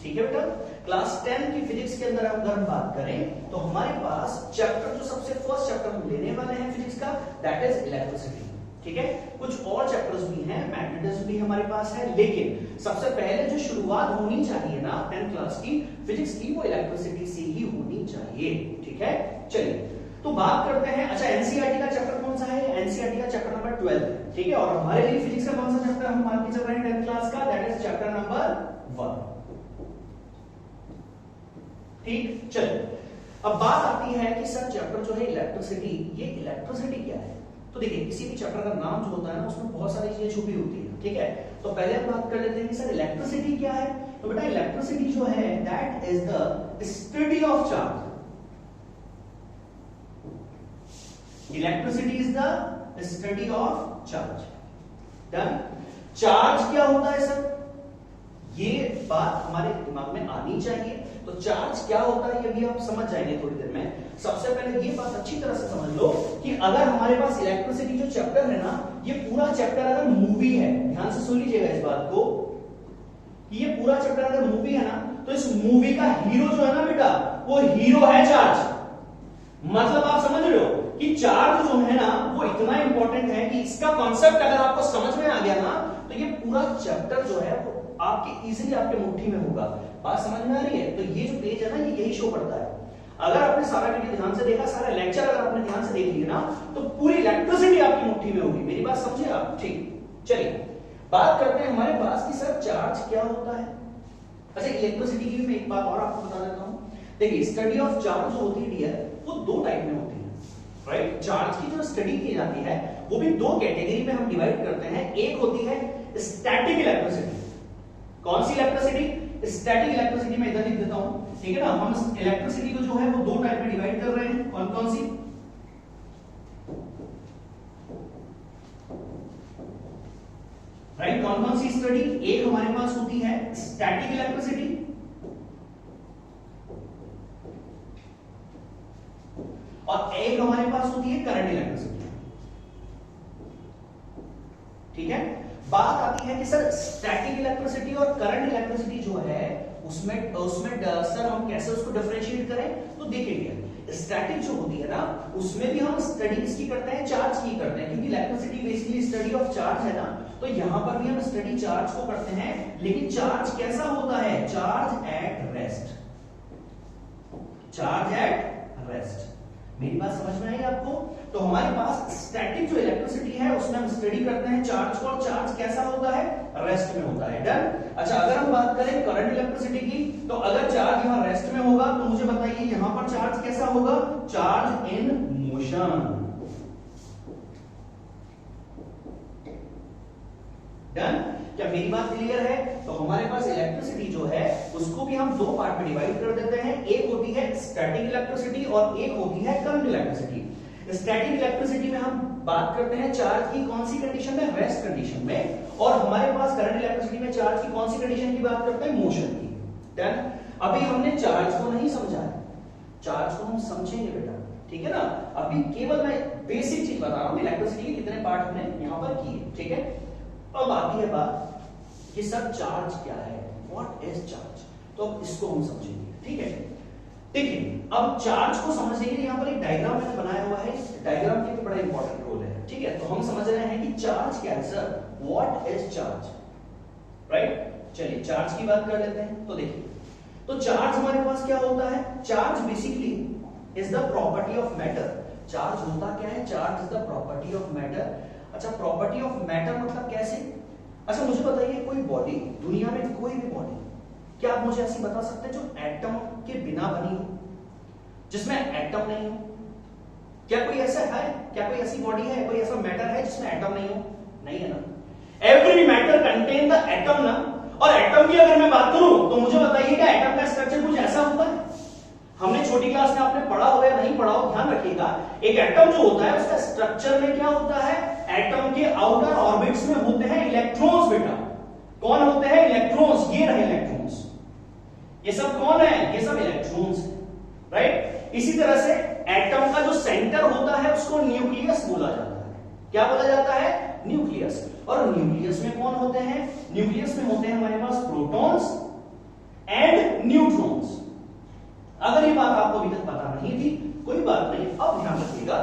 ठीक है बेटा। क्लास 10 की फिजिक्स के अंदर अगर हम बात करें तो हमारे पास चैप्टर जो सबसे फर्स्ट चैप्टर हम लेने वाले हैं फिजिक्स का, दैट इज इलेक्ट्रिसिटी। ठीक है, कुछ और चैप्टर्स भी हैं, मैग्नेटिज्म भी हमारे पास है, लेकिन सबसे पहले जो शुरुआत होनी चाहिए ना 10th क्लास की फिजिक्स की, वो इलेक्ट्रिसिटी से ही होनी चाहिए। ठीक है, चलिए तो बात करते हैं। अच्छा, एनसीईआरटी का चैप्टर कौन सा है? एनसीईआरटी का चैप्टर नंबर 12। ठीक है, और हमारे लिए फिजिक्स का कौन सा चैप्टर हम मान के चल रहे हैं 10th क्लास का, दैट इज चैप्टर नंबर 1। ठीक, चलिए अब बात आती है कि सर चैप्टर जो है इलेक्ट्रिसिटी, ये इलेक्ट्रिसिटी क्या है? तो देखिए, किसी भी चैप्टर का नाम जो होता है ना, उसमें बहुत सारी चीजें छुपी होती है। ठीक है, तो पहले हम बात कर लेते हैं कि सर इलेक्ट्रिसिटी क्या है। तो बेटा इलेक्ट्रिसिटी जो है that is the study of charge. Electricity is the study of charge. Done. Charge क्या होता है सर, ये बात हमारे दिमाग में आनी चाहिए। तो चार्ज क्या होता है ये भी आप समझ जाएंगे थोड़ी देर में। सबसे पहले ये बात अच्छी तरह से समझ लो कि अगर हमारे पास इलेक्ट्रिसिटी जो चैप्टर है ना, ये पूरा चैप्टर अगर मूवी है, ध्यान से सुन लीजिएगा इस बात को, कि ये पूरा चैप्टर अगर मूवी है ना, तो इस मूवी का हीरो जो है ना बेटा, वो हीरो है चार्ज। मतलब आप समझ रहे हो कि चार्ज जो है ना वो इतना इंपॉर्टेंट है कि इसका कॉन्सेप्ट अगर आपको समझ में आ गया ना, तो ये पूरा चैप्टर जो है वो आपके इजीली आपके मुट्ठी में होगा। बात समझ में आ रही है? तो ये जो पेज है ना, ये यही शो करता है। अगर आपने सारा वीडियो ध्यान से देखा, सारा लेक्चर अगर आपने ध्यान से देख लिया ना, तो पूरी इलेक्ट्रिसिटी आपकी मुट्ठी में होगी। मेरी बात समझे आप? ठीक, चलिए बात करते हैं हमारे पास कि सर चार्ज क्या होता है। अच्छा, इलेक्ट्रिसिटी की मैं एक बात और आपको बता देता हूं। देखिए, स्टडी ऑफ चार्ज जो होती है डियर, वो दो टाइप में होती है, राइट। चार्ज की जो स्टडी की जाती है वो भी दो कैटेगरी में हम डिवाइड करते हैं। एक होती है स्टैटिक इलेक्ट्रिसिटी। कौन सी इलेक्ट्रिसिटी? स्टैटिक इलेक्ट्रिसिटी में इधर लिख देता हूं, ठीक है ना। हम इलेक्ट्रिसिटी को जो है वो दो टाइप में डिवाइड कर रहे हैं। कौन कौन सी? राइट, कौन कौन सी स्टडी? एक हमारे पास होती है स्टैटिक इलेक्ट्रिसिटी, और एक हमारे पास होती है करंट इलेक्ट्रिसिटी। ठीक है, बात आती है कि सर स्टैटिक इलेक्ट्रिसिटी और करंट इलेक्ट्रिसिटी जो है उसमें सर हम कैसे उसको डिफरेंशिएट करें। तो देखिए, स्टैटिक जो होती है ना, उसमें भी हम स्टडी इसकी करते हैं, चार्ज की करते हैं, क्योंकि electricity basically study of charge है ना। तो यहां पर भी हम स्टडी चार्ज को करते हैं, लेकिन चार्ज कैसा होता है? Charge at rest. Charge at rest. मेरी बात समझ में आई आपको? तो हमारे पास स्टैटिक जो इलेक्ट्रिसिटी है उसमें हम स्टडी करते हैं चार्ज को, और चार्ज कैसा होता है? रेस्ट में होता है। डन। अच्छा, अगर हम बात करें करंट इलेक्ट्रिसिटी की, तो अगर चार्ज यहां रेस्ट में होगा तो मुझे बताइए यहां पर चार्ज कैसा होगा? Charge in motion. डन। क्या मेरी बात क्लियर है? तो हमारे पास इलेक्ट्रिसिटी जो है उसको भी हम दो पार्ट में डिवाइड कर देते हैं। एक होती है स्टैटिक इलेक्ट्रिसिटी और एक होती है करंट इलेक्ट्रिसिटी। स्टैटिक इलेक्ट्रिसिटी में हम बात करते हैं चार्ज की कौन सी कंडीशन में? रेस्ट कंडीशन में। और हमारे पास करंट इलेक्ट्रिसिटी में चार्ज की कौन सी कंडीशन की बात करते हैं? मोशन की। डन। अभी हमने चार्ज को नहीं समझा है, चार्ज को हम समझेंगे बेटा, ठीक है ना। अभी केवल मैं बेसिक चीज बता रहा हूं, इलेक्ट्रिसिटी के कितने पार्ट हमने यहां पर किए, ठीक है। अब आती है बात कि सर चार्ज क्या है, व्हाट इज चार्ज। तो अब इसको हम समझेंगे, ठीक है। देखिए, अब चार्ज को समझने के लिए यहां पर एक डायग्राम मैंने बनाया हुआ है। इस डायग्राम की भी बड़ा इंपॉर्टेंट रोल है, ठीक है। तो हम समझ रहे हैं कि चार्ज क्या है sir, what is charge, right. चलिए चार्ज की बात कर लेते हैं। तो देखिए, तो चार्ज हमारे पास क्या होता है? Charge basically is the property of matter. Charge होता क्या है? Charge is the property of matter. अच्छा, प्रॉपर्टी ऑफ मैटर मतलब कैसे? अच्छा, मुझे बताइए कोई बॉडी, दुनिया में कोई भी बॉडी, क्या आप मुझे ऐसी बता सकते हैं जो एटम के बिना बनी हो, जिसमें एटम नहीं हो? क्या कोई ऐसा है? क्या कोई ऐसी बॉडी है, कोई ऐसा मैटर है जिसमें एटम नहीं हो? नहीं है ना। Every matter contain the atom ना। और एटम की अगर मैं बात करूं तो मुझे बताइएगा एटम का स्ट्रक्चर कुछ ऐसा होता है? हमने छोटी क्लास में आपने पढ़ा हो या नहीं पढ़ा हो, ध्यान रखिएगा। एक एटम जो होता है उसका स्ट्रक्चर में क्या होता है? एटम के आउटर ऑर्बिट्स में होते हैं इलेक्ट्रॉन्स बेटा। कौन होते हैं? इलेक्ट्रॉन्स। ये रहे इलेक्ट्रॉन्स, ये सब कौन है? ये सब इलेक्ट्रॉन्स है, राइट। इसी तरह से एटम का जो सेंटर होता है उसको न्यूक्लियस बोला जाता है। क्या बोला जाता है? न्यूक्लियस। और न्यूक्लियस में कौन होते हैं? न्यूक्लियस में होते हैं हमारे पास प्रोटॉन्स एंड न्यूट्रॉन्स। अगर ये बात आपको अभी तक पता नहीं थी, कोई बात नहीं, अब ध्यान रखिएगा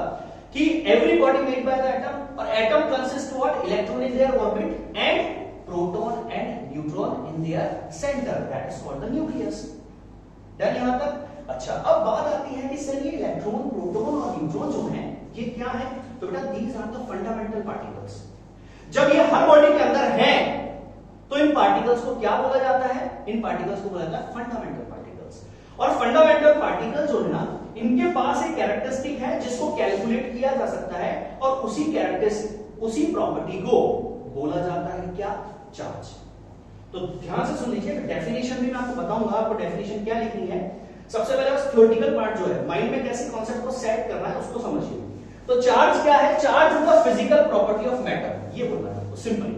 कि every body made by the atom, और atom consist what, electron in their orbit and proton and neutron in their centre, that is called the nucleus. Done यहां तक? अच्छा, अब बात आती है कि सर ये इलेक्ट्रॉन, प्रोटॉन और न्यूट्रॉन जो हैं ये क्या है? तो बेटा these are the fundamental particles. जब ये हर बॉडी के अंदर है तो इन पार्टिकल्स को क्या बोला जाता है? इन पार्टिकल्स को बोला जाता है फंडामेंटल पार्टिकल्स। और फंडामेंटल पार्टिकल जो है ना, इनके पास एक कैरेक्टरिस्टिक है जिसको कैलकुलेट किया जा सकता है, और उसी कैरेक्टरिस्टिक, उसी प्रॉपर्टी को बोला जाता है क्या? चार्ज। तो ध्यान से सुन लीजिए, डेफिनेशन भी मैं आपको बताऊंगा, आपको डेफिनेशन क्या लिखनी है। सबसे पहले बस थ्योरेटिकल पार्ट जो है, माइंड में कैसे कॉन्सेप्ट को सेट करना है उसको समझिए। तो चार्ज क्या है? Charge is the physical property of matter, ये बोलना है सिंपली।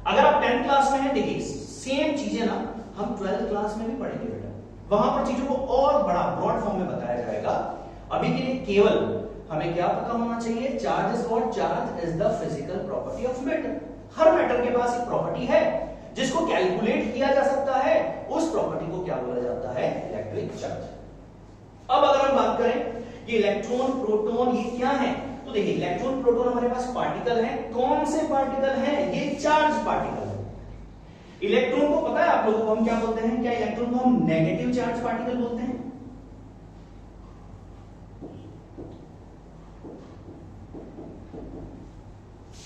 अगर आप 10th क्लास में हैं, देखिए सेम चीजें ना हम 12th क्लास में भी पढ़ेंगे बेटा, वहां पर चीजों को और बड़ा ब्रॉड फॉर्म में बताया जाएगा। अभी के लिए केवल हमें क्या पता होना चाहिए? Charge is what? Charge is the physical property of matter. Her matter के पास एक प्रॉपर्टी है जिसको कैलकुलेट किया जा सकता है, उस प्रॉपर्टी को क्या बोला जाता है? Electric charge. अब अगर हम बात करें कि इलेक्ट्रॉन, प्रोटॉन ये क्या है, तो देखिए इलेक्ट्रॉन, प्रोटॉन हमारे पास पार्टिकल हैं। कौन से पार्टिकल हैं? ये चार्ज पार्टिकल है। इलेक्ट्रॉन को पता है आप लोगों को हम क्या बोलते हैं? क्या इलेक्ट्रॉन को हम नेगेटिव चार्ज पार्टिकल बोलते हैं?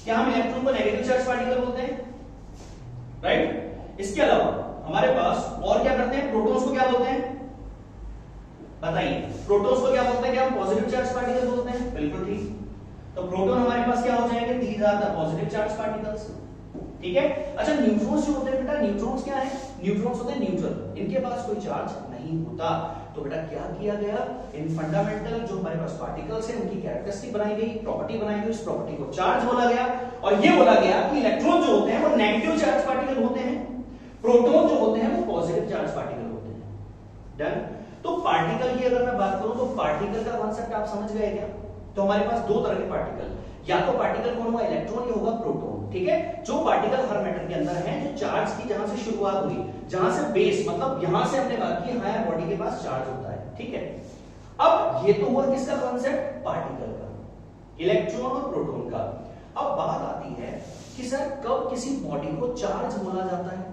क्या हम इलेक्ट्रॉन को नेगेटिव चार्ज पार्टिकल बोलते हैं? राइट। इसके अलावा हमारे पास और क्या करते हैं? प्रोटॉन्स को क्या बोलते हैं? बताइए, प्रोटॉन्स को क्या बोलते हैं? क्या हम पॉजिटिव चार्ज पार्टिकल बोलते हैं? बिल्कुल ठीक। तो प्रोटॉन हमारे पास क्या हो जाएंगे? These are the positive charge particles. ठीक है। अच्छा, न्यूट्रॉन्स जो होते हैं बेटा, न्यूट्रॉन्स क्या है? न्यूट्रॉन्स होते हैं न्यूट्रल, इनके पास कोई चार्ज नहीं होता। तो बेटा क्या किया गया? इन फंडामेंटल जो हमारे पास पार्टिकल्स हैं उनकी कैरेक्टरिस्टिक बनाई गई, प्रॉपर्टी बनाई गई, उस प्रॉपर्टी को चार्ज बोला गया। और ये बोला गया कि इलेक्ट्रॉन जो होते हैं वो नेगेटिव चार्ज पार्टिकल होते हैं, प्रोटॉन जो होते हैं वो पॉजिटिव चार्ज पार्टिकल होते हैं। डन। तो पार्टिकल की अगर मैं बात करूं तो पार्टिकल का कॉन्सेप्ट आप समझ गए क्या? तो हमारे पास दो तरह के पार्टिकल, या तो पार्टिकल कौन होगा? इलेक्ट्रॉन, या होगा प्रोटॉन। ठीक है। जो पार्टिकल हर मैटर के अंदर है, जो चार्ज की जहां से शुरुआत हुई, जहां से बेस, मतलब यहां से हमने बात की, हाँ बॉडी के पास चार्ज होता है। ठीक है। अब ये तो हुआ किसका कॉन्सेप्ट? पार्टिकल का, इलेक्ट्रॉन और प्रोटॉन का। अब बात आती है कि सर कब किसी बॉडी को चार्ज बोला जाता है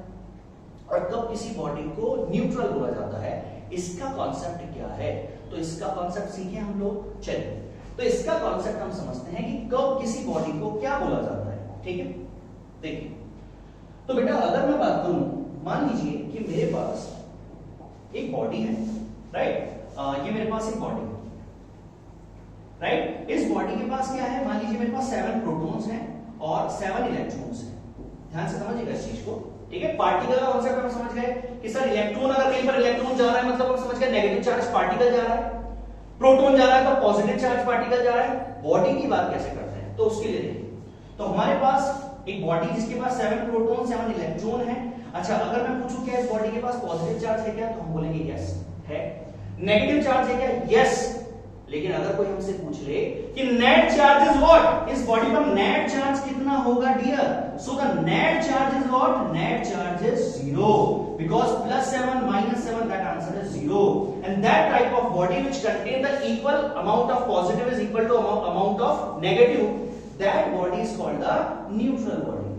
और कब किसी बॉडी को न्यूट्रल बोला जाता है, इसका कॉन्सेप्ट क्या है? तो इसका कॉन्सेप्ट सीखे हम लोग। चलिए, तो इसका कॉन्सेप्ट हम समझते हैं कि कब किसी बॉडी को क्या बोला जाता है। ठीक है। देखिए, तो बेटा अगर मैं बात करूं, मान लीजिए कि मेरे पास एक बॉडी है, राइट। ये मेरे पास एक बॉडी है, राइट। इस बॉडी के पास क्या है? मान लीजिए मेरे पास 7 प्रोटॉन्स हैं और 7 इलेक्ट्रॉन्स हैं। ध्यान से समझिएगा इस चीज को। ठीक है। पार्टिकल का कॉन्सेप्ट हम समझ गए कि सर इलेक्ट्रॉन, अगर कहीं पर इलेक्ट्रॉन जा रहा है मतलब हम समझ गए नेगेटिव चार्ज पार्टिकल जा रहा है, प्रोटॉन जा रहा है तो पॉजिटिव चार्ज पार्टिकल जा रहा है। बॉडी की बात कैसे करते हैं? तो उसके लिए देखिए, तो हमारे पास एक बॉडी जिसके पास 7 प्रोटॉन 7 इलेक्ट्रॉन है। अच्छा, अगर मैं पूछूं क्या इस बॉडी के पास पॉजिटिव चार्ज है क्या, तो हम बोलेंगे यस है। नेगेटिव चार्ज है क्या? यस। लेकिन अगर कोई हमसे पूछ ले कि नेट चार्ज इज व्हाट, इस बॉडी पर नेट चार्ज कितना होगा dear, so the net charge is what? Net charge is 0, because +7 -7 that answer is 0, and that type of body which contain the equal amount of positive is equal to amount of negative, that body is called the neutral body.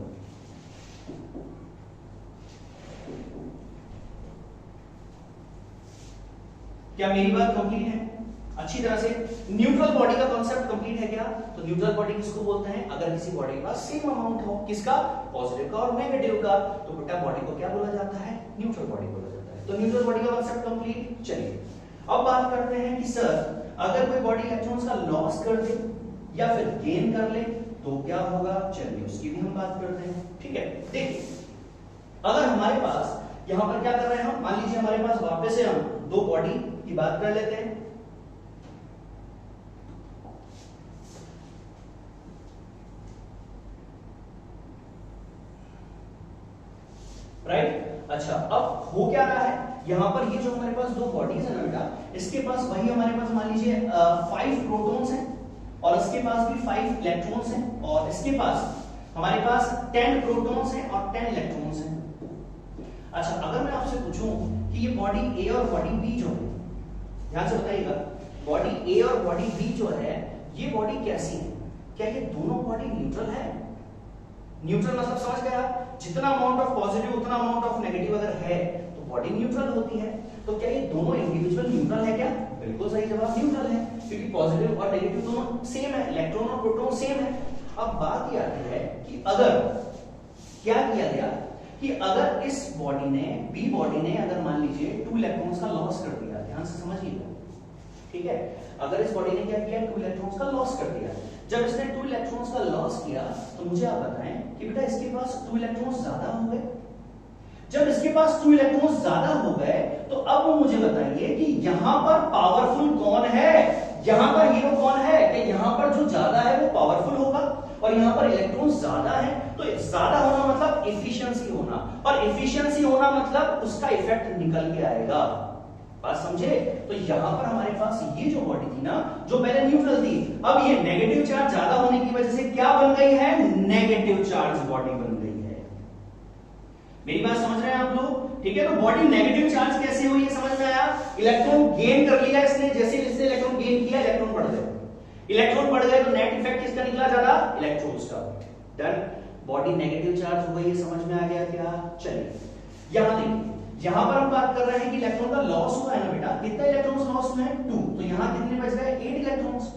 क्या मेरी बात complete है अच्छी तरह से? Neutral body का concept complete है क्या? तो न्यूट्रल बॉडी किसको बोलते हैं? अगर किसी बॉडी के पास सेम अमाउंट हो, किसका? पॉजिटिव का और नेगेटिव का, तो बेटा बॉडी को क्या बोला जाता है? न्यूट्रल बॉडी बोला जाता है। तो न्यूट्रल बॉडी का कॉन्सेप्ट कंप्लीट। चलिए, अब बात करते हैं कि सर अगर कोई बॉडी इलेक्ट्रॉन्स का लॉस कर दे या फिर गेन कर ले तो क्या होगा? चलिए उसकी भी हम बात करते हैं। ठीक है। देखिए, अगर हमारे पास यहां पर क्या कर रहे हैं हम, मान लीजिए हमारे पास वापस से हम दो बॉडी की बात कर लेते हैं। राइट। अच्छा, अब हो क्या रहा है यहां पर, ये जो हमारे पास दो बॉडीज है ना बेटा, इसके पास वही हमारे पास मान लीजिए 5 प्रोटॉन्स हैं और इसके पास भी 5 इलेक्ट्रॉन्स हैं, और इसके पास हमारे पास 10 प्रोटॉन्स हैं और 10 इलेक्ट्रॉन्स हैं। अच्छा, अगर मैं आपसे पूछूं कि ये बॉडी ए और बॉडी बी जो है, ध्यान से बताइएगा, बॉडी ए और बॉडी बी जो है ये बॉडी कैसी है? क्या ये दोनों बॉडी न्यूट्रल है? न्यूट्रल मतलब समझ गया, जितना अमाउंट ऑफ पॉजिटिव उतना अमाउंट ऑफ नेगेटिव अगर है तो बॉडी न्यूट्रल होती है। तो क्या ये दोनों इंडिविजुअल न्यूट्रल है क्या? बिल्कुल सही जवाब, न्यूट्रल है, क्योंकि पॉजिटिव और नेगेटिव दोनों सेम है, इलेक्ट्रॉन और प्रोटॉन सेम है। अब बात यह आती है कि अगर क्या किया गया कि अगर इस बॉडी ने, बी बॉडी ने अगर मान लीजिए 2 इलेक्ट्रॉन्स का लॉस कर दिया, ध्यान से समझिएगा, ठीक है, अगर इस बॉडी ने क्या किया, 2 इलेक्ट्रॉन्स का लॉस कर दिया, जब इसने 2 इलेक्ट्रॉन्स का लॉस किया तो मुझे आप बताएं कि बेटा इसके पास 2 इलेक्ट्रॉन्स ज्यादा हो गए। जब इसके पास 2 इलेक्ट्रॉन्स ज्यादा हो गए तो अब मुझे बताइए कि यहां पर पावरफुल कौन है, यहां पर हीरो कौन है? कि यहां पर जो ज्यादा है वो पावरफुल होगा और यहां पर इलेक्ट्रॉन्स ज्यादा है, तो ज्यादा होना मतलब एफिशिएंसी होना, और एफिशिएंसी होना मतलब उसका इफेक्ट निकल के आएगा। बात समझे? तो यहां पर हमारे पास ये जो बॉडी थी ना, जो पहले न्यूट्रल थी, अब ये नेगेटिव चार्ज ज्यादा होने की वजह से क्या बन गई है? नेगेटिव चार्ज बॉडी बन गई है। मेरी बात समझ रहे हैं आप लोग? ठीक है, तो बॉडी नेगेटिव चार्ज कैसे हुई है समझ में आया? इलेक्ट्रॉन गेन कर लिया इसने, जैसे जैसे इलेक्ट्रॉन गेन किया इलेक्ट्रॉन बढ़ गए, इलेक्ट्रॉन बढ़ गए तो नेट इफेक्ट किसका निकला ज्यादा? इलेक्ट्रॉन्स का। डन, बॉडी नेगेटिव चार्ज हो गई है, समझ में आ गया क्या? चलिए यहां देखिए, यहां पर हम बात कर रहे हैं कि इलेक्ट्रॉन का लॉस हुआ है ना बेटा, कितने इलेक्ट्रॉन्स लॉस हुए हैं? 2, तो यहां कितने बच गए? 8 इलेक्ट्रॉन्स।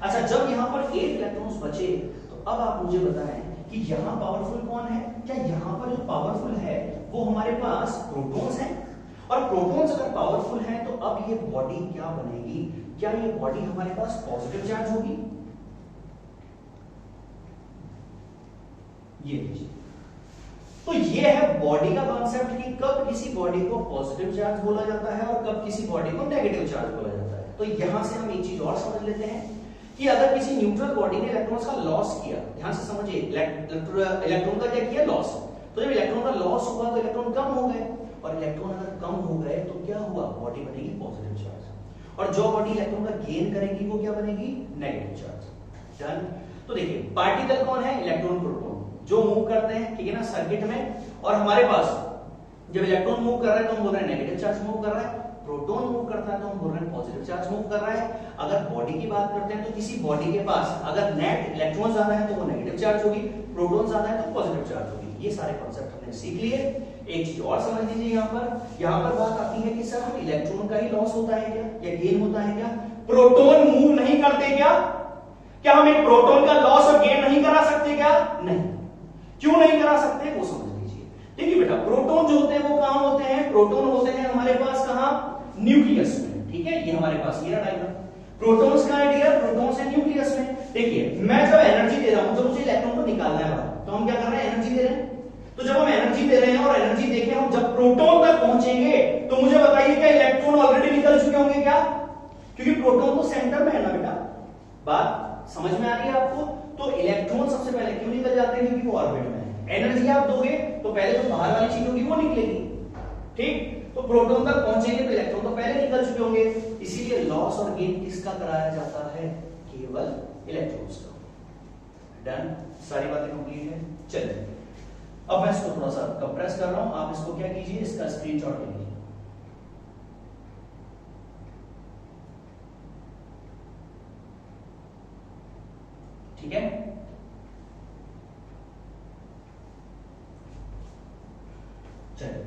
अच्छा, जब यहां पर 8 इलेक्ट्रॉन्स बचे तो अब आप मुझे बताएं कि यहां पावरफुल कौन है? क्या यहां पर जो पावरफुल है वो हमारे पास प्रोटॉन्स हैं, और प्रोटॉन्स अगर पावरफुल हैं तो अब ये बॉडी क्या बनेगी? क्या ये बॉडी हमारे पास पॉजिटिव चार्ज होगी? ये लीजिए, तो ये है बॉडी का कॉन्सेप्ट कि कब किसी बॉडी को पॉजिटिव चार्ज बोला जाता है और कब किसी बॉडी को नेगेटिव चार्ज बोला जाता है। तो यहां से हम एक चीज और समझ लेते हैं कि अगर किसी न्यूट्रल बॉडी ने इलेक्ट्रॉन्स का लॉस किया, ध्यान से समझिए, इलेक्ट्रॉन का क्या किया? लॉस। तो जब इलेक्ट्रॉन का लॉस हुआ तो इलेक्ट्रॉन कम हो गए, और इलेक्ट्रॉन अगर कम हो गए तो क्या हुआ? बॉडी बनेगी पॉजिटिव चार्ज, और जो बॉडी इलेक्ट्रॉन का गेन करेगी वो क्या बनेगी? Negative charge. डन। तो देखिए, पार्टिकल कौन है? इलेक्ट्रॉन प्रोटॉन, जो मूव करते हैं, ठीक है ना, सर्किट में, और हमारे पास जब इलेक्ट्रॉन मूव कर रहा है तो हम बोल रहे हैं नेगेटिव चार्ज मूव कर रहा है, प्रोटॉन मूव करता है तो हम बोल रहे हैं पॉजिटिव चार्ज मूव कर रहा है। अगर बॉडी की बात करते हैं तो किसी बॉडी के पास अगर नेट इलेक्ट्रॉन ज्यादा है तो वो नेगेटिव चार्ज होगी, प्रोटॉन ज्यादा है तो पॉजिटिव चार्ज होगी। ये सारे कॉन्सेप्ट हमने सीख लिए। एक चीज और समझ लीजिए, यहाँ पर बात आती है कि सर हम इलेक्ट्रॉन का ही लॉस होता है क्या या गेन होता है क्या? प्रोटॉन मूव नहीं करते क्या? क्या हम एक प्रोटॉन का लॉस और गेन नहीं करा सकते क्या? नहीं। क्यों नहीं करा सकते वो समझ लीजिए। देखिए बेटा, प्रोटॉन जो होते हैं वो कहां होते हैं? प्रोटॉन होते हैं हमारे पास कहां? न्यूक्लियस में। ठीक है, ये हमारे पास ये डायग्राम, प्रोटॉन्स का है डियर, प्रोटॉन्स है न्यूक्लियस में। देखिए, मैं जब एनर्जी दे रहा हूं, जब मुझे इलेक्ट्रॉन को निकालना है बाहर, तो हम क्या कर रहे हैं? एनर्जी दे रहे हैं। तो जब हम एनर्जी दे रहे हैं और एनर्जी देके हम जब प्रोटॉन तक पहुंचेंगे तो मुझे बताइए क्या इलेक्ट्रॉन ऑलरेडी निकल चुके होंगे क्या? क्योंकि प्रोटॉन तो सेंटर में है ना बेटा। बात समझ में आ रही है आपको? तो इलेक्ट्रॉन सबसे पहले क्यों निकल जाते हैं? क्योंकि वो ऑर्बिट में है। एनर्जी आप दोगे तो पहले जो बाहर वाली चीज होगी वो निकलेगी, ठीक? तो प्रोटॉन तक पहुंचेंगे तो इलेक्ट्रॉन तो पहले निकल चुके होंगे, इसीलिए लॉस और गेन किसका कराया जाता है? केवल इलेक्ट्रॉन्स का। डन, सारी बातें कंप्लीट है। चलिए, अब मैं इसको थोड़ा सा कंप्रेस कर रहा हूं, आप इसको क्या कीजिए, इसका स्क्रीनशॉट ले लीजिए। ठीक है, चलिए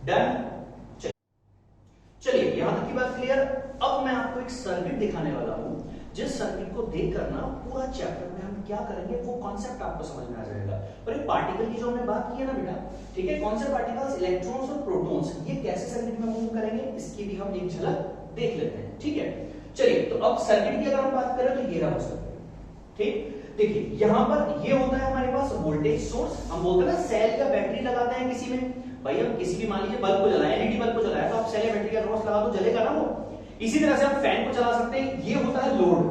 डन। चलिए यहां तक की बात क्लियर। अब मैं आपको एक सर्किट दिखाने वाला हूं, जिस सर्किट को देखकर ना पूरा चैप्टर में हम क्या करेंगे वो कॉन्सेप्ट आपको समझ में आ जाएगा। और एक पार्टिकल की जो हमने बात की है ना बेटा, ठीक है, कौन से पार्टिकल्स? इलेक्ट्रॉन्स और प्रोटॉन्स, ये कैसे सर्किट में मूव करेंगे इसकी भी हम एक झलक देख लेते हैं। ठीक है, चलिए, तो अब सर्किट की अगर हम बात करें तो ये रहा सर्किट। ठीक, देखिए यहां पर ये होता है हमारे पास वोल्टेज सोर्स। हम बोलते हैं ना सेल या बैटरी लगाते हैं किसी में, भाई हम किसी भी मान लीजिए बल्ब को जलाएं, एलईडी बल्ब को जलाएं तो आप सेल या बैटरी का क्रॉस लगा दो, जलेगा ना वो। इसी तरह से हम फैन को चला सकते हैं। ये होता है लोड,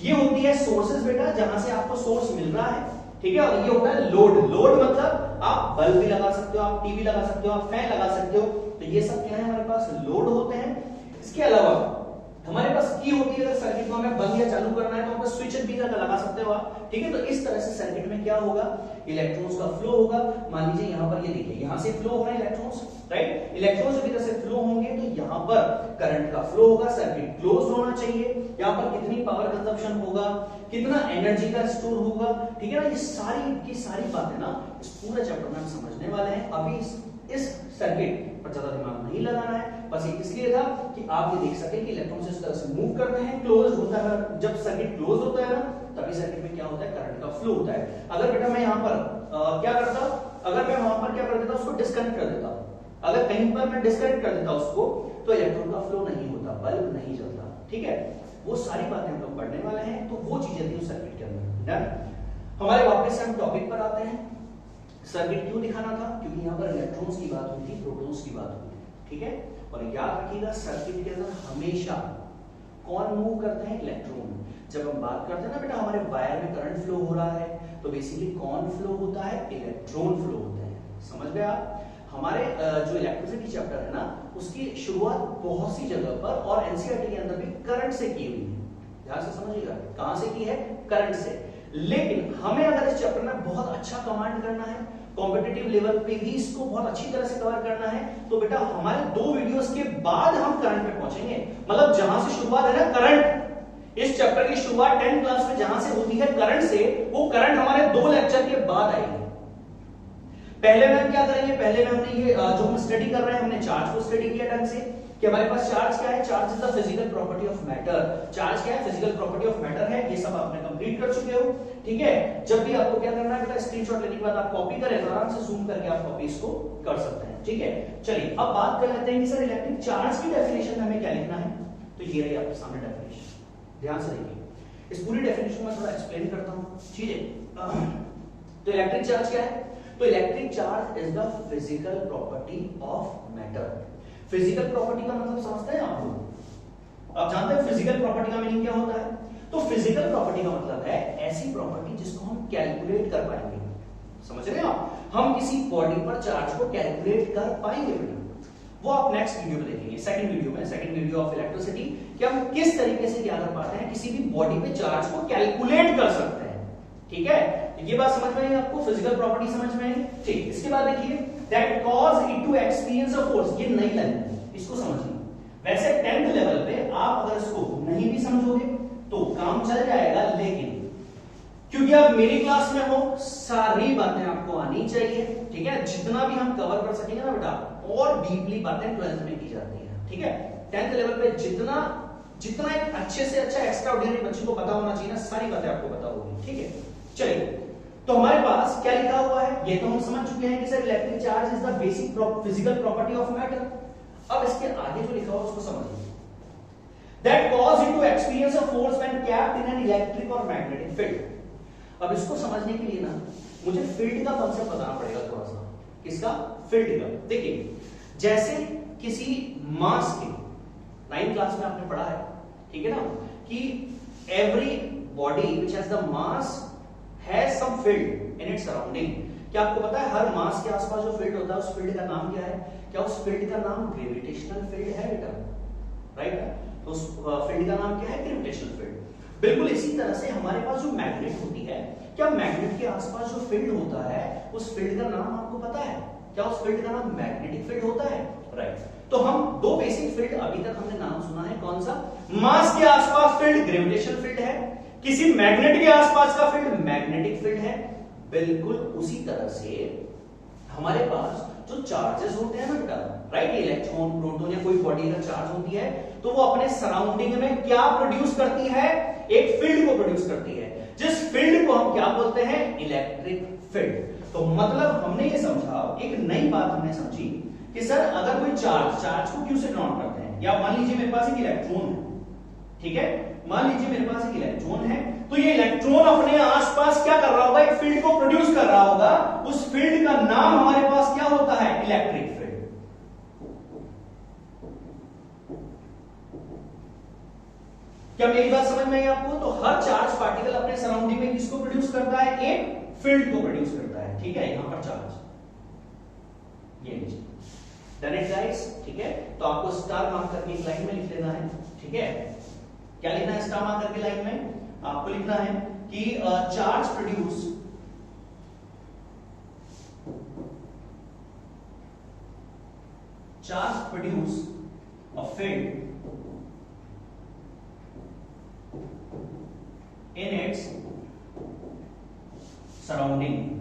ये होती है सोर्सेज बेटा, जहां से आपको सोर्स मिल रहा है। ठीक है, और ये होता है लोड। लोड मतलब आप बल्ब भी लगा सकते हो, आप टीवी लगा सकते हो, आप फैन लगा सकते हो। तो ये सब क्या है हमारे पास? लोड होते हैं। इसके अलावा हमारे पास की की होती है, अगर सर्किट को हमें बंद या चालू करना है तो हम स्विच भी लगा सकते हो आप, ठीक है। तो इस तरह से सर्किट में क्या होगा, इलेक्ट्रॉन्स का फ्लो होगा। मान लीजिए यहाँ पर ये देखिए, यहाँ से फ्लो हो रहे हैं इलेक्ट्रॉन्स, राइट। इलेक्ट्रॉन्स जब इधर से फ्लो होंगे तो यहाँ पर करंट का फ्लो होगा, सर्किट क्लोज होना चाहिए। यहाँ पर कितनी पावर कंजप्शन होगा, कितना एनर्जी का स्टोर होगा, ठीक है ना। ये सारी बातें ना इस पूरे चैप्टर में हम समझने वाले हैं। अभी इस सर्किट पर ज्यादा दिमाग नहीं लगाना है, बस ये इसलिए था कि आप ये देख सके कि इलेक्ट्रॉन्स इस तरह से मूव करते हैं, क्लोज होता है। जब सर्किट क्लोज होता है ना, तभी सर्किट में क्या होता है, करंट का फ्लो होता है। अगर बेटा मैं यहाँ पर क्या करता, अगर मैं वहां पर क्या कर देता, उसको डिस्कनेक्ट कर देता, अगर कहीं पर मैं डिस्कनेक्ट कर देता उसको, तो इलेक्ट्रॉन का फ्लो नहीं होता, बल्ब नहीं जलता, ठीक है। वो सारी बातें हम लोग पढ़ने वाले हैं, तो वो चीजें थी उस सर्किट के अंदर। डन। हमारे वापस हम टॉपिक पर आते हैं। सर्किट क्यों दिखाना था, क्योंकि यहाँ पर इलेक्ट्रॉन्स की बात हुई थी, प्रोटॉन्स की बात हुई थी, ठीक है। और याद रखिएगा सर्किट के अंदर हमेशा कौन मूव करते हैं, इलेक्ट्रॉन। जब हम बात करते हैं ना बेटा हमारे वायर में करंट फ्लो हो रहा है, तो बेसिकली कौन फ्लो होता है, इलेक्ट्रॉन फ्लो होते हैं। समझ गए आप। हमारे जो इलेक्ट्रिसिटी चैप्टर है ना, उसकी शुरुआत बहुत सी जगह पर और एनसीईआरटी के अंदर भी करंट से की हुई है। ध्यान से समझिएगा, कहां से की है, करंट से। लेकिन हमें अगर इस चैप्टर में बहुत अच्छा कमांड करना है, कॉम्पिटिटिव लेवल पे भी इसको बहुत अच्छी तरह से कवर करना है, तो बेटा हमारे 2 वीडियोस के बाद हम करंट पे पहुंचेंगे। मतलब जहां से शुरुआत है ना करंट, इस चैप्टर की शुरुआत 10th क्लास में जहां से होती है करंट से, वो करंट हमारे 2 लेक्चर के बाद आएगी। पहले में हम क्या करेंगे, पहले में हमने ये जो हम स्टडी कर रहे हैं, हमने चार्ज को स्टडी किया ढंग से कि हमारे पास चार्ज क्या है, charge is the physical property of matter. Charge क्या है, फिजिकल प्रॉपर्टी ऑफ मैटर है। ये सब आपने कंप्लीट कर चुके हो, ठीक है। जब भी आपको क्या करना है बेटा, स्क्रीनशॉट लेने के बाद आप कॉपी करें, तो आराम से जूम करके आप कॉपी इसको कर सकते हैं, ठीक है। चलिए अब बात कर लेते हैं कि सर इलेक्ट्रिक चार्ज की डेफिनेशन में हमें क्या लिखना है। तो ये रही आपके सामने डेफिनेशन, ध्यान से देखिए। इस पूरी डेफिनेशन में थोड़ा एक्सप्लेन करता हूं, ठीक है। तो इलेक्ट्रिक चार्ज क्या है, तो electric charge is the physical property of matter. Physical property का मतलब समझते हैं आप लोग, आप जानते हैं फिजिकल प्रॉपर्टी का मीनिंग क्या होता है। तो फिजिकल प्रॉपर्टी का मतलब है ऐसी प्रॉपर्टी जिसको हम कैलकुलेट कर पाएंगे। समझ रहे हो आप, हम किसी बॉडी पर चार्ज को कैलकुलेट कर पाएंगे बेटा, वो आप नेक्स्ट वीडियो में देखेंगे, सेकंड वीडियो ऑफ इलेक्ट्रिसिटी, कि हम किस तरीके से क्या कर पाते हैं, किसी भी बॉडी पे चार्ज को कैलकुलेट कर सकते हैं, ठीक है। ये बात समझ में आई आपको, फिजिकल प्रॉपर्टी समझ में आई, ठीक। इसके बाद देखिए that cause it to experience a force, ये नई लाइन है, इसको समझिए। वैसे 10th लेवल पे आप अगर इसको नहीं भी समझोगे तो काम चल जाएगा, लेकिन क्योंकि आप मेरी क्लास में हो, सारी बातें आपको आनी चाहिए, ठीक है। जितना भी हम कवर कर सकेंगे ना बेटा, और डीपली बातें 12th में की जाती है, ठीक है। 10th लेवल पे जितना एक अच्छे से अच्छा एक्स्ट्रा ऑर्डिनरी बच्चे को पता होना चाहिए ना, सारी बातें आपको पता होगी, ठीक है। चलिए, तो हमारे पास क्या लिखा हुआ है, ये तो हम समझ चुके हैं कि sir electric charge is the basic physical property of matter. अब इसके आगे जो लिखा हुआ उसको समझिए। That cause it to experience a force when kept in an electric और मैग्नेटिक फील्ड। अब इसको समझने के लिए ना मुझे फील्ड का कॉन्सेप्ट बताना पड़ेगा थोड़ा सा। किसका, फील्ड का। देखिए जैसे किसी मास के 9th क्लास में आपने पढ़ा है, ठीक है ना, कि every body which has the mass has some field in its surrounding. क्या आपको पता है हर मास के आसपास जो फील्ड होता है उस फील्ड का नाम क्या है, क्या उस फील्ड का नाम ग्रेविटेशनल फील्ड है बेटा, राइट। तो उस फील्ड का नाम क्या है, ग्रेविटेशनल फील्ड। बिल्कुल इसी तरह से हमारे पास जो मैग्नेट होती है, क्या मैग्नेट के आसपास जो फील्ड होता है उस फील्ड का नाम आपको पता है, क्या उस फील्ड का नाम मैग्नेटिक फील्ड होता है, राइट। तो हम 2 बेसिक फील्ड अभी तक हमने नाम सुना है, कौन सा, मास के आसपास फील्ड ग्रेविटेशनल फील्ड है, किसी मैग्नेट के आसपास का फील्ड मैग्नेटिक फील्ड है। बिल्कुल उसी तरह से हमारे पास जो चार्जेस होते हैं ना बेटा, राइट, इलेक्ट्रॉन, प्रोटॉन या कोई बॉडी अगर चार्ज होती है तो वो अपने सराउंडिंग में क्या प्रोड्यूस करती है, एक फील्ड को प्रोड्यूस करती है, जिस फील्ड को हम क्या बोलते हैं, इलेक्ट्रिक फील्ड। तो मतलब हमने ये समझा, एक नई बात हमने समझी कि सर अगर कोई चार्ज को क्यों से डिनोट करते हैं, या मान लीजिए मेरे पास एक इलेक्ट्रॉन है, ठीक है, मान लीजिए मेरे पास एक इलेक्ट्रॉन है, तो ये इलेक्ट्रॉन अपने आसपास क्या कर रहा होगा, एक फील्ड को प्रोड्यूस कर रहा होगा, उस फील्ड का नाम हमारे पास क्या होता है, इलेक्ट्रिक फील्ड। क्या मेरी बात समझ में आई आपको। तो हर चार्ज पार्टिकल अपने सराउंडिंग में किसको प्रोड्यूस करता है, एक फील्ड को प्रोड्यूस करता है, ठीक है। यहां पर चार्ज ये लीजिए, डन इट गाइस, ठीक है। तो आपको स्टार मार्क करके एक लाइन में लिख लेना है, ठीक है। क्या लिखना है स्टार मार्क करके लाइन में? आपको लिखना है कि charge produce a field in its surrounding.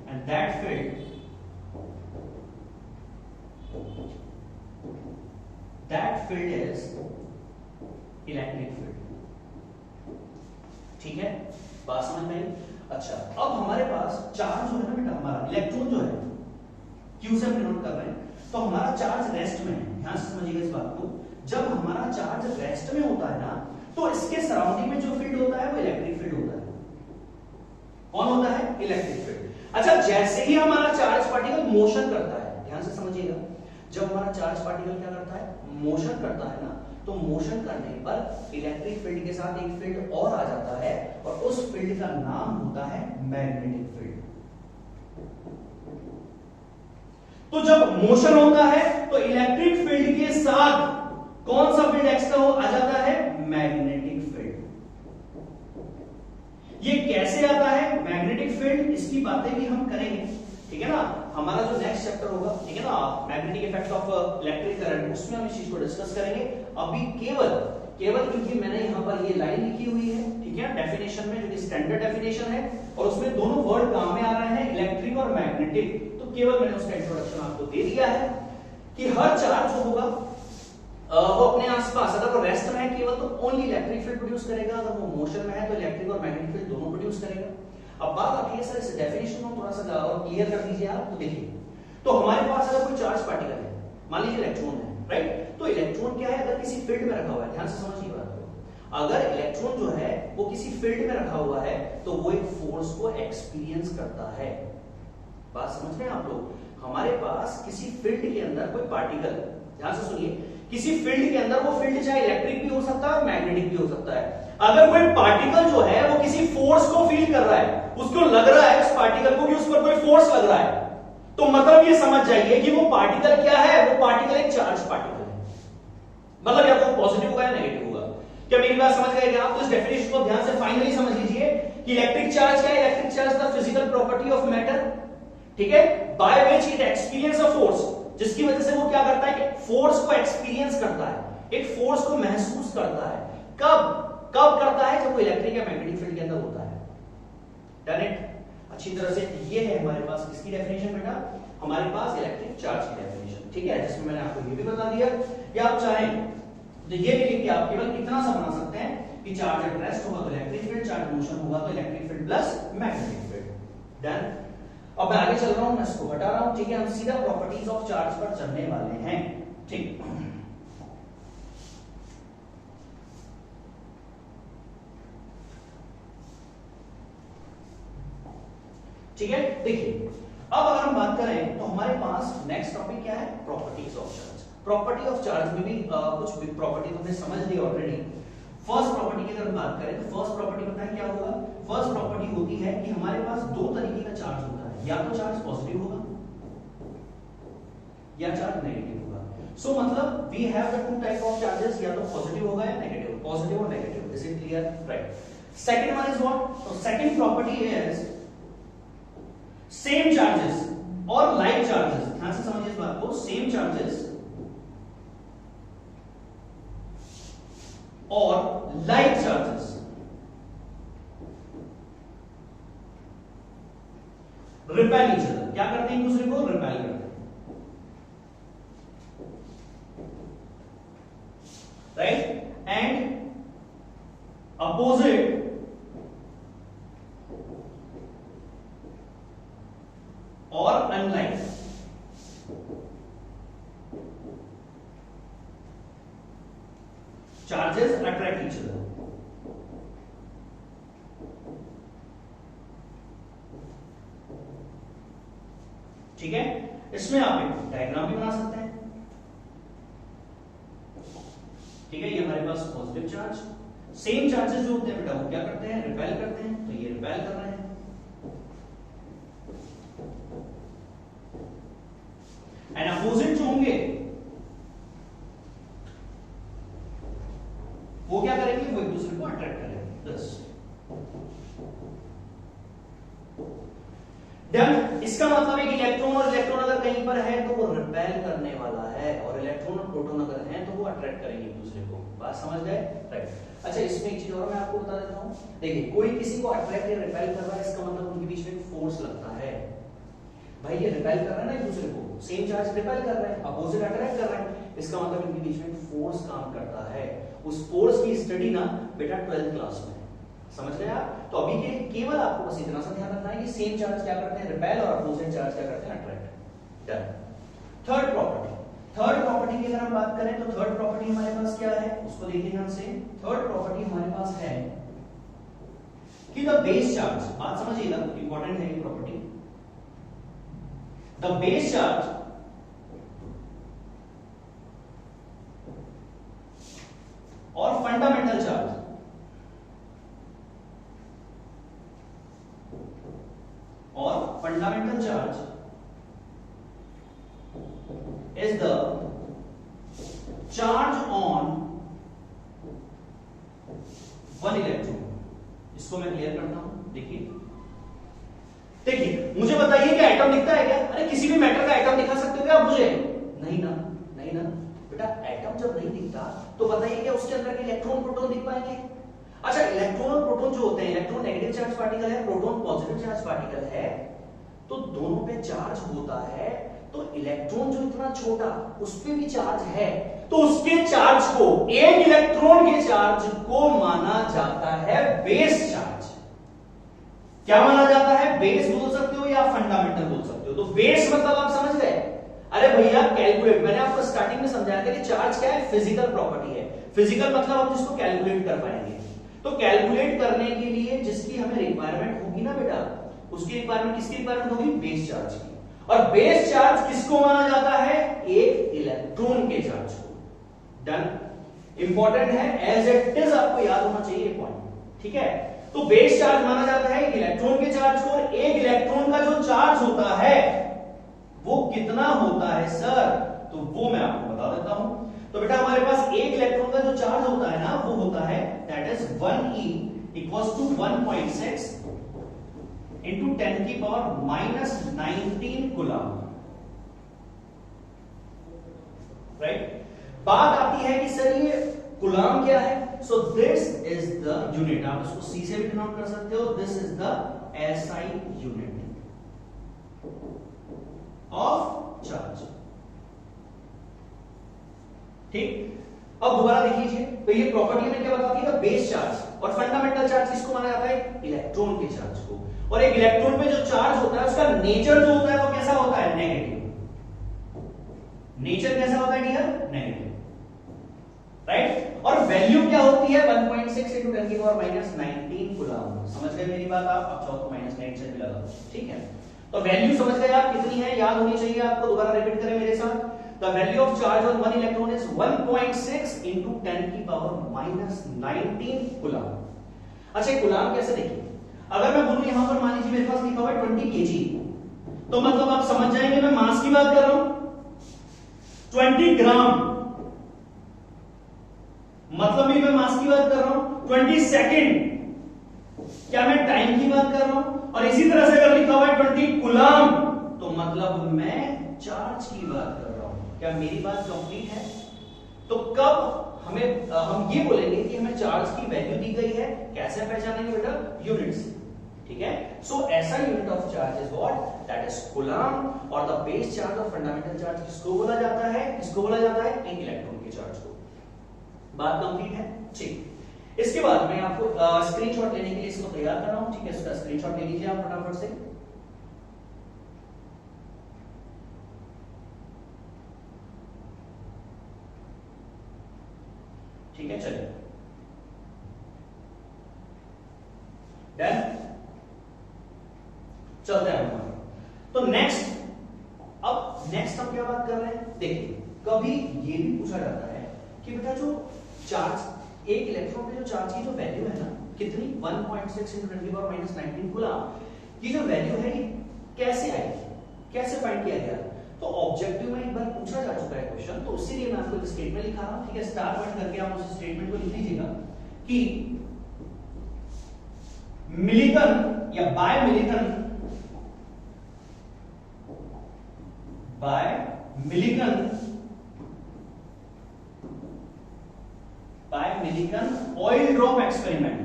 And that field is electric field. ठीक है, बात समझ में आई? अच्छा, अब हमारे पास चार्ज जो है ना बेटा, हमारा इलेक्ट्रॉन जो है क्यू से हम डिनोट कर रहे हैं, तो हमारा चार्ज रेस्ट में है. ध्यान से समझिएगा इस बात को. जब हमारा चार्ज रेस्ट में होता है ना, तो इसके सराउंडिंग में जो फील्ड होता है वो इलेक्ट्रिक फील्ड होता है. कौन होता है? Electric field. अच्छा, जैसे ही हमारा चार्ज पार्टिकल मोशन करता है, ध्यान से समझिएगा, जब हमारा चार्ज पार्टिकल क्या करता है? मोशन करता है ना, तो मोशन करने पर इलेक्ट्रिक फील्ड के साथ एक फील्ड और आ जाता है, और उस फील्ड का नाम होता है मैग्नेटिक फील्ड. तो जब मोशन होता है तो इलेक्ट्रिक फील्ड के साथ कौन सा फील्ड एक्स्ट्रा आ जाता है? Magnetic field. ये कैसे आता है मैग्नेटिक फील्ड, इसकी बातें भी हम करेंगे. ठीक है ना, हमारा जो नेक्स्ट चैप्टर होगा, ठीक है ना, magnetic effect of electric current, उसमें हम इस चीज को डिस्कस करेंगे. अभी केवल क्योंकि मैंने यहां पर ये लाइन लिखी हुई है, ठीक है, डेफिनेशन में, जो कि स्टैंडर्ड डेफिनेशन है, और उसमें दोनों वर्ड काम में आ रहे हैं, इलेक्ट्रिक और मैग्नेटिक. तो केवल मैंने उसका इंट्रोडक्शन आपको दे दिया है कि हर चार्ज जो होगा वो अपने आसपास, अगर वो रेस्ट में है केवल, तो ओनली इलेक्ट्रिक फील्ड प्रोड्यूस करेगा. अगर वो मोशन में है तो इलेक्ट्रिक और मैग्नेटिक फील्ड दोनों प्रोड्यूस करेगा. अब बात आती है सर, इस डेफिनेशन को थोड़ा सा और क्लियर कर दीजिए आप. तो देखिए, तो हमारे पास अगर कोई चार्ज पार्टिकल है, मान लीजिए इलेक्ट्रॉन है, राइट, तो इलेक्ट्रॉन क्या है? अगर किसी फील्ड में रखा हुआ है, ध्यान से समझिए बात को, अगर इलेक्ट्रॉन जो है वो किसी फील्ड में रखा हुआ है, तो वो एक फोर्स को एक्सपीरियंस करता है. बात समझ रहे हैं आप लोग? हमारे पास किसी फील्ड के अंदर कोई पार्टिकल, ध्यान से सुनिए, किसी फील्ड के अंदर, वो फील्ड चाहे इलेक्ट्रिक भी हो सकता है और मैग्नेटिक भी हो सकता है. अगर कोई पार्टिकल जो है वो किसी फोर्स को फील कर रहा है, उसको लग रहा है उस पार्टिकल को कि उस पर कोई फोर्स लग रहा है, तो मतलब ये समझ जाइए कि वो पार्टिकल क्या है? वो पार्टिकल एक चार्ज पार्टिकल है. मतलब या तो पॉजिटिव होगा या नेगेटिव होगा. क्या मेरी बात समझ गए आप? तो इस डेफिनेशन को ध्यान से फाइनली समझ लीजिए कि इलेक्ट्रिक चार्ज क्या है? Electric charge the physical property of matter, ठीक है, by which it experience a force, जिसकी वजह से वो क्या करता है कि फोर्स को एक्सपीरियंस करता है, एक फोर्स को महसूस करता है. कब करता है? जब वो इलेक्ट्रिक या मैग्नेटिक फील्ड के अंदर होता है. Done it? अच्छी तरह से. ये है हमारे पास किसकी डेफिनेशन बेटा? हमारे पास इलेक्ट्रिक चार्ज की डेफिनेशन. ठीक है, जिसमें मैंने आपको ये भी बता दिया कि आप चाहें तो ये भी लिख के आप केवल इतना सा बना सकते हैं कि चार्ज एट रेस्ट होगा तो इलेक्ट्रिक फील्ड, चार्ज मोशन होगा तो electric field plus magnetic field. Done. अब मैं आगे चल रहा हूं, मैं इसको हटा रहा हूं. ठीक है, हम सीधा प्रॉपर्टीज ऑफ चार्ज पर चलने वाले हैं. ठीक ठीक है, देखिए, अब अगर हम बात करें तो हमारे पास नेक्स्ट टॉपिक क्या है? Properties of charge. Property of charge में भी कुछ प्रॉपर्टी तुमने समझ ली ऑलरेडी. फर्स्ट प्रॉपर्टी की अगर बात करें तो फर्स्ट प्रॉपर्टी पता है क्या होगा? फर्स्ट प्रॉपर्टी होती है कि हमारे पास दो तरीके का चार्ज होता है, या तो चार्ज पॉजिटिव होगा या चार्ज नेगेटिव होगा. सो मतलब we have the two type of charges, या तो पॉजिटिव होगा या नेगेटिव, पॉजिटिव और negative. Is it clear? Right. Second one is what? तो second property is same charges और लाइक चार्जेस. ध्यान से समझिए इस बात को. सेम चार्जेस और like charges repel each other. क्या करते हैं? एक दूसरे को रिपेल करते हैं. राइट. एंड अपोजिट और unlike charges attract each other. ठीक है, इसमें आप एक डायग्राम भी बना सकते हैं. ठीक है, ये हमारे पास पॉजिटिव चार्ज, सेम चार्जेस जो होते हैं बेटा वो क्या करते हैं? रिपेल करते हैं. तो ये रिपेल कर रहे हैं. डन। इसका मतलब है कि इलेक्ट्रॉन और इलेक्ट्रॉन अगर कहीं पर है तो वो रिपेल करने वाला है, और इलेक्ट्रॉन और प्रोटॉन अगर हैं तो वो अट्रैक्ट करेंगे एक दूसरे को। बात समझ गए? राइट। अच्छा, इसमें एक चीज और मैं आपको बता देता हूं। देखिए, कोई किसी को अट्रैक्ट या रिपेल कर रहा है, इसका मतलब उनके बीच में फोर्स लगता है। भाई ये रिपेल कर रहा है ना एक दूसरे को, सेम चार्ज रिपेल कर रहा है, अपोजिट अट्रैक्ट कर रहा है, इसका मतलब इनके बीच में फोर्स काम करता है। उस फोर्स की स्टडी ना बेटा 12th क्लास में, समझ गए आप? तो अभी के लिए केवल आपको बस इतना सा ध्यान रखना है कि सेम चार्ज क्या करते हैं, रिपेल, और अपोजिट चार्ज क्या करते हैं, attract. Done. Third property, third property की अगर हम बात करें तो थर्ड प्रॉपर्टी हमारे पास क्या है, उसको देखिए ध्यान से। थर्ड प्रॉपर्टी हमारे पास है कि द बेस चार्ज, बात समझिएगा, इंपॉर्टेंट है ये प्रॉपर्टी। द बेस चार्ज और fundamental charge is the charge on one electron। इसको मैं क्लियर करता हूं। देखिए मुझे बताइए कि एटम दिखता है क्या? अरे किसी भी मैटर का एटम दिखा सकते हो क्या मुझे? नहीं ना, नहीं ना बेटा, एटम जब नहीं दिखता तो बताइए क्या उसके अंदर के इलेक्ट्रॉन प्रोटॉन दिख पाएंगे? अच्छा, इलेक्ट्रॉन और प्रोटॉन जो होते हैं, इलेक्ट्रॉन नेगेटिव चार्ज पार्टिकल है, प्रोटॉन पॉजिटिव चार्ज पार्टिकल है, तो दोनों पे चार्ज होता है, तो इलेक्ट्रॉन जो इतना छोटा उस पे भी चार्ज है, तो उसके चार्ज को, एक इलेक्ट्रॉन के चार्ज को माना जाता है बेस चार्ज। क्या माना जाता है? बेस बोल सकते हो या फंडामेंटल बोल सकते हो। तो बेस मतलब आप समझ गए? अरे भैया कैलकुलेट, मैंने आपको स्टार्टिंग में समझाया था कि चार्ज क्या है, फिजिकल प्रॉपर्टी है। फिजिकल मतलब आप जिसको कैलकुलेट कर पाएंगे। तो कैलकुलेट करने के लिए जिसकी हमें रिक्वायरमेंट होगी ना बेटा, उसकी रिक्वायरमेंट, किसकी रिक्वायरमेंट होगी? बेस चार्ज की। और बेस चार्ज किसको माना जाता है? एक इलेक्ट्रॉन के चार्ज को। डन। इंपॉर्टेंट है, एज इट इज आपको याद होना चाहिए पॉइंट, ठीक है? तो बेस चार्ज माना जाता है एक इलेक्ट्रॉन के चार्ज को, और एक इलेक्ट्रॉन का जो चार्ज होता है वो कितना होता है सर? तो वो मैं आपको बता देता हूं। तो बेटा हमारे पास एक इलेक्ट्रॉन का जो चार्ज होता है ना, वो होता है that is 1e equals to 1.6 into 10 की पावर माइनस 19 कूलम। राइट। बात आती है कि सर ये कूलम क्या है? So this is the unit, आप इसको सी से भी डिनोट कर सकते हो, this is the SI unit of charge. ठीक। अब दोबारा देख लीजिए, तो ये प्रॉपर्टी में क्या बताती है? बेस चार्ज और फंडामेंटल चार्ज किसको माना जाता है? इलेक्ट्रॉन के चार्ज को। और एक इलेक्ट्रॉन पे जो चार्ज होता है उसका नेचर जो होता है वो कैसा होता है? नेगेटिव। नेचर कैसा होता है डियर? नेगेटिव। राइट। और वैल्यू क्या होती है? 1.6 into 10 की पावर माइनस 19 कूलम। समझ गए मेरी बात आप? अब चाहो तो माइनस 9 से भी लगा दो, ठीक है? तो वैल्यू समझ गए आप कितनी है, याद होनी चाहिए आपको। दोबारा रिपीट करें मेरे साथ। The value of charge on one electron is 1.6 into 10 की पावर माइनस 19 कूलम। अच्छा, कूलम कैसे देखिए? अगर मैं बोलूं यहां पर मान लीजिए मेरे पास लिखा हुआ है 20 kg, तो मतलब आप समझ जाएंगे मैं मास की बात कर रहा हूं। 20 ग्राम मतलब भी मैं मास की बात कर रहा हूं। 20 सेकंड क्या मैं टाइम की बात कर रहा हूं? और इसी तरह से अगर लिखा हुआ है 20 कूलम, तो मतलब मैं चार्ज की बात कर रहा हूं। क्या मेरी बात कंप्लीट है? तो कब हम ये बोलेंगे कि हमें चार्ज की वैल्यू दी गई है, कैसे पहचानेंगे बेटा? यूनिट से, ठीक है? सो ऐसा unit of charge is what? That is coulomb. और द बेस चार्ज और फंडामेंटल चार्ज किसको बोला जाता है? किसको बोला जाता है? एक इलेक्ट्रॉन के चार्ज को। बात कंप्लीट है? ठीक। इसके बाद मैं आपको स्क्रीनशॉट लेने के लिए इसको तैयार कर रहा हूं, ठीक है? इसका स्क्रीनशॉट ले लीजिए आप फटाफट से। ठीक है, चलिए डन। चलते हैं हम। तो नेक्स्ट हम क्या बात कर रहे हैं? देखिए, कभी ये भी पूछा जाता है कि बेटा जो चार्ज, एक इलेक्ट्रॉन पे जो चार्ज की जो वैल्यू है ना, कितनी? 1.6 into 10 की पावर माइनस 19 कूलम। ये जो वैल्यू है कैसे आएगी, कैसे फाइंड किया गया? तो ऑब्जेक्टिव में एक बार पूछा जा चुका है क्वेश्चन, तो इसीलिए मैं आपको एक स्टेटमेंट लिखा रहा हूं, ठीक है? स्टार पॉइंट करके आप उस स्टेटमेंट को लिख लीजिएगा कि मिलिकन या by Millikan by Millikan oil drop experiment.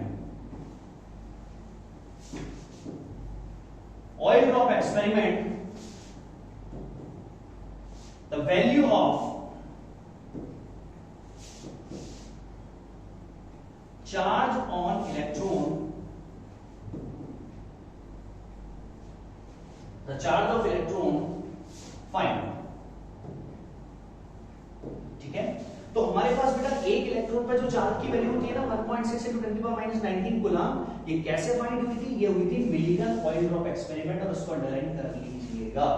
Oil drop experiment, the value of charge on electron, the charge of electron find. ठीक है, तो हमारे पास बेटा एक इलेक्ट्रॉन पर जो चार्ज की वैल्यू होती है ना 1.6 × 10⁻⁻19 कूलम, ये कैसे फाइंड हुई थी? ये हुई थी मिलिकन ऑयल ड्रॉप एक्सपेरिमेंट, और उसको अंडरलाइन कर लीजिएगा।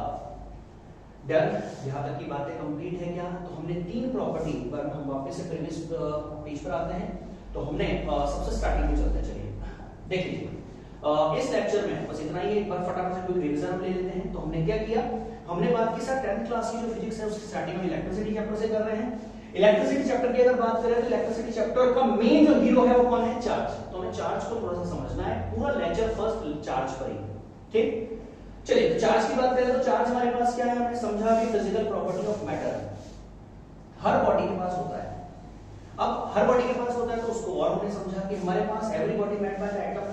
डन, यहां तक की बातें कंप्लीट है क्या? तो हमने तीन प्रॉपर्टी पर, हम वापस से प्रीवियस पेज पर आते हैं। तो हमने सबसे स्टार्टिंग में चलते, चलिए देख लीजिए। इस लेक्चर में बस इतना ही, एक बार फटाफट से कोई रिवीजन हम ले लेते हैं। तो हमने क्या किया? हमने बात की सर 10th क्लास की जो फिजिक्स है उसकी स्टार्टिंग में इलेक्ट्रिसिटी चैप्टर से कर रहे हैं। इलेक्ट्रिसिटी चैप्टर की अगर बात करें तो इलेक्ट्रिसिटी चैप्टर का मेन जो हीरो है वो कौन है? चार्ज। तो हमें चार्ज को थोड़ा सा समझना है, पूरा लेक्चर फर्स्ट चार्ज पर ही, ठीक। चलिए, तो चार्ज की बात करें तो चार्ज हमारे पास क्या है? हमने समझा कि physical property of matter her body के पास होता है। अब हर बॉडी के पास होता है तो उसको और हमने समझा कि हमारे पास every body made by the atom.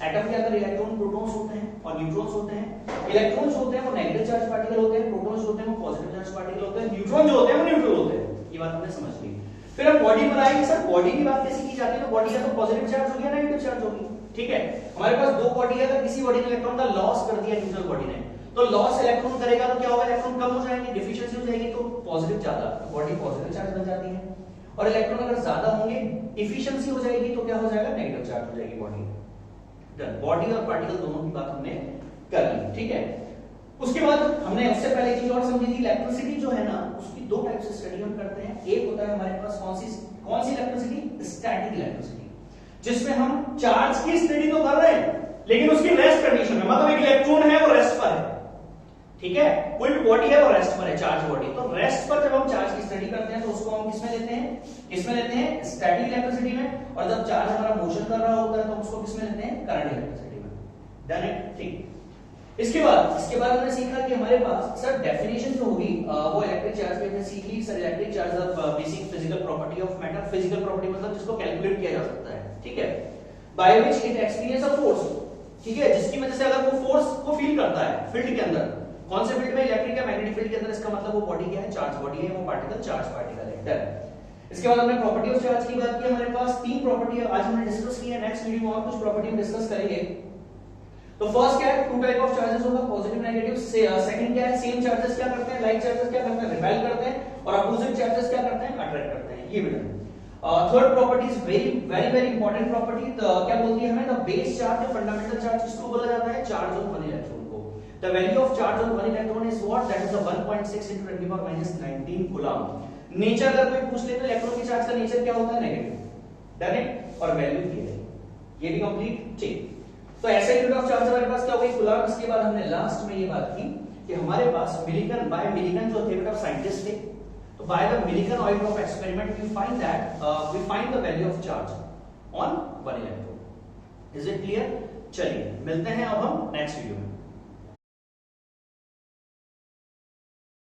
Atom के अंदर इलेक्ट्रॉन, प्रोटॉन्स होते हैं और न्यूट्रॉन्स होते हैं। इलेक्ट्रॉन्स होते हैं वो नेगेटिव चार्ज पार्टिकल होते हैं, प्रोटॉन्स होते हैं वो पॉजिटिव चार्ज पार्टिकल होते हैं, न्यूट्रॉन जो होते हैं वो न्यूट्रल होते हैं। ये बात हमने समझ ली। फिर हम बॉडी पर आएंगे। सर बॉडी की बात कैसे की जाती है? तो बॉडी का तो पॉजिटिव चार्ज होगी या नेगेटिव चार्ज होगी, ठीक है। हमारे पास दो बॉडी है, अगर किसी बॉडी ने इलेक्ट्रॉन का लॉस कर दिया न्यूट्रल बॉडी ने, तो लॉस इलेक्ट्रॉन करेगा तो क्या होगा? इलेक्ट्रॉन कम हो जाएंगे, डिफिशिएंसी हो जाएगी, तो पॉजिटिव ज्यादा, बॉडी पॉजिटिव चार्ज बन जाती है। और इलेक्ट्रॉन अगर ज्यादा होंगे, इफिशिएंसी हो जाएगी, तो क्या हो जाएगा? नेगेटिव चार्ज हो जाएगी बॉडी। डन, बॉडी और पार्टिकल दोनों की बात हमने कर ली, ठीक है। उसके बाद हमने उससे पहले चीज और समझी थी, इलेक्ट्रिसिटी जो है ना उसकी दो टाइप से स्टडी हम करते हैं। एक होता है हमारे पास कौन सी इलेक्ट्रिसिटी? स्टैटिक इलेक्ट्रिसिटी, जिसमें हम चार्ज की स्टडी तो कर रहे हैं लेकिन उसकी रेस्ट कंडीशन में, मतलब एक इलेक्ट्रॉन है वो रेस्ट पर है, ठीक है। कोई भी बॉडी है वो रेस्ट पर है, चार्ज बॉडी। तो रेस्ट पर जब हम चार्ज की स्टडी करते हैं तो उसको हम किसमें लेते हैं? इसमें लेते हैं स्टैटिक इलेक्ट्रिसिटी में। और जब चार्ज हमारा मोशन कर रहा होता है तो उसको किसमें लेते हैं? करंट इलेक्ट्रिसिटी में। डन है, ठीक। इसके बाद हमने सीखा कि हमारे पास सर डेफिनेशन जो होगी वो इलेक्ट्रिक चार्ज पे हमने सीख ली। Sir electric charge basic physical property of matter. Physical property मतलब जिसको कैलकुलेट किया जा सकता है, ठीक है। By which it experience a force, ठीक है, जिसकी वजह से अगर वो फोर्स को फील करता है फील्ड के अंदर, कौन से फील्ड में? इलेक्ट्रिक या मैग्नेटिक फील्ड के अंदर। इसका मतलब वो बॉडी क्या है? चार्ज बॉडी है, वो पार्टिकल चार्ज पार्टिकल है। डन। इसके बाद हमने प्रॉपर्टी ऑफ चार्ज की बात की। हमारे पास तीन प्रॉपर्टी आज हमने डिस्कस की है। नेक्स्ट वीडियो में और कुछ प्रॉपर्टी हम डिस्कस करेंगे। तो फर्स्ट क्या है? टू टाइप ऑफ चार्जेस होगा, पॉजिटिव नेगेटिव। सेकंड क्या है? सेम चार्जेस क्या करते हैं? लाइक चार्जेस क्या करते हैं? रिपेल करते हैं। और अपोजिट चार्जेस क्या करते हैं? अट्रैक्ट करते हैं। ये बेटा third property is very important property. क्या बोलती है हमें? The base charge, fundamental charge किसको बोला जाता है? चार्ज ऑन वन इलेक्ट्रॉन को। The value of charge on one electron is what? That is the 1.6 × 10⁻⁻19 coulomb. Nature अगर कोई पूछ ले तो इलेक्ट्रॉन की चार्ज का नेचर क्या होता है? नेगेटिव। डन है। और वैल्यू ये है, ये भी कंप्लीट, ठीक। तो ऐसे यूनिट ऑफ चार्ज हमारे पास क्या हो गई? कूलम। इसके बाद हमने लास्ट में ये बात की कि हमारे पास मिलिकन जो थे बेटा साइंटिस्ट थे, तो by the Millikan oil drop experiment we find the value of charge on one electron. Is it clear? चलिए मिलते हैं अब हम नेक्स्ट वीडियो में।